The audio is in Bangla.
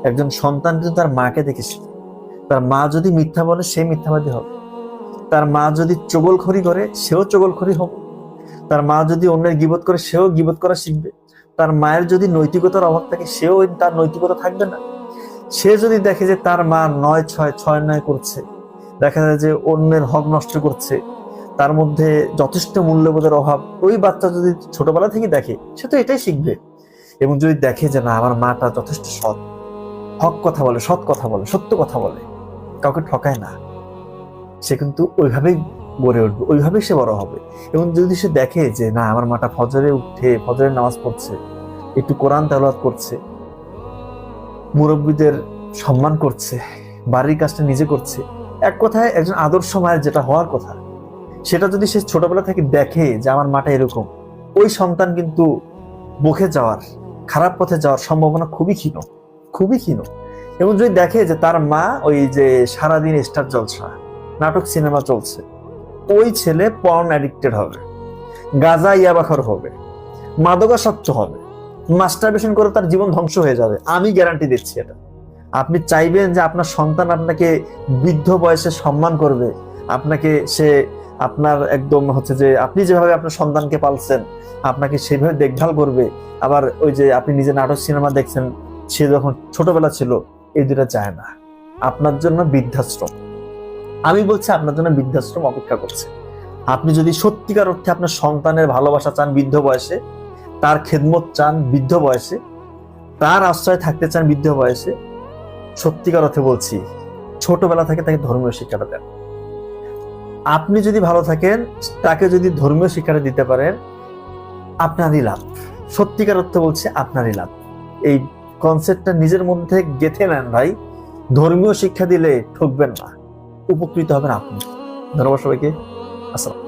একজন সন্তান কিন্তু তার মাকে দেখে শিখে। তার মা যদি মিথ্যা বলে সে মিথ্যাবাদী হবে, তার মা যদি চগলখড়ি করে সেও চগলখড়ি হবে, তার মা যদি অন্যের গীবত করে সেও গীবত করা শিখবে, তার মায়ের যদি নৈতিকতার অভাব থাকে সেও তার নৈতিকতা থাকবে না। সে যদি দেখে যে তার মা 9-6 6-9 করছে, দেখা যায় যে অন্যের হক নষ্ট করছে, তার মধ্যে যথেষ্ট মূল্যবোধের অভাব, ওই বাচ্চা যদি ছোটবেলা থেকে দেখে সে তো এটাই শিখবে। এবং যদি দেখে যে না আমার মাটা যথেষ্ট সৎ, হক কথা বলে, সৎ কথা বলে, সত্য কথা বলে, কাউকে ঠকায় না, সে কিন্তু ওইভাবেই গড়ে উঠবে, ওইভাবেই সে বড় হবে। এবং যদি সে দেখে যে না আমার মাটা ফজরে উঠে ফজরের নামাজ পড়ছে, একটু কোরআন তেলাওয়াত করছে, মুরব্বীদের সম্মান করছে, বাড়ির কাজটা নিজে করছে, এক কথায় একজন আদর্শ মায়ের যেটা হওয়ার কথা, সেটা যদি সে ছোটবেলা থেকে দেখে যে আমার মাটা এরকম, ওই সন্তান কিন্তু বকে যাওয়ার, খারাপ পথে যাওয়ার সম্ভাবনা খুবই ক্ষীণ, খুবই ক্ষীণ। এবং যদি দেখে যে তার মা ওই যে সারাদিন স্টার জলসা, নাটক সিনেমা চলছে, ওই ছেলে পর্ন অ্যাডিক্টেড হবে, গাঁজা ইয়াবাখর হবে, মাদকাসক্ত হবে, মাস্টারবেশন করে তার জীবন ধ্বংস হয়ে যাবে, আমি গ্যারান্টি দিচ্ছি এটা। আপনি চাইবেন যে আপনার সন্তান আপনাকে বৃদ্ধ বয়সে সম্মান করবে, আপনাকে সে আপনার একদম হচ্ছে যে আপনি যেভাবে আপনার সন্তানকে পালছেন আপনাকে সেভাবে দেখভাল করবে, আবার ওই যে আপনি নিজে নাটক সিনেমা দেখছেন সে যখন ছোটবেলা ছিল, এই দুটা চায় না। আপনার জন্য বৃদ্ধাশ্রম, আমি বলছি আপনার জন্য বৃদ্ধাশ্রম অপেক্ষা করছে। আপনি যদি সত্যিকার অর্থে আপনার সন্তানের ভালোবাসা চান বৃদ্ধ বয়সে, তার খেদমত চান বৃদ্ধ বয়সে, তার আশ্রয় থাকতে চান বৃদ্ধ বয়সে, সত্যিকার অর্থে বলছি ছোটবেলা থেকে তাকে ধর্মীয় শিক্ষাটা দেন। আপনি যদি ভালো থাকেন, তাকে যদি ধর্মীয় শিক্ষাটা দিতে পারেন, আপনারই লাভ। সত্যিকার অর্থে বলছি আপনারই লাভ। এই কনসেপ্টটা নিজের মধ্যে গেঁথে নেন ভাই। ধর্মীয় শিক্ষা দিলে ঠকবেন না, উপকৃত হবেন আপনি। ধন্যবাদ সবাইকে। আসসালাম।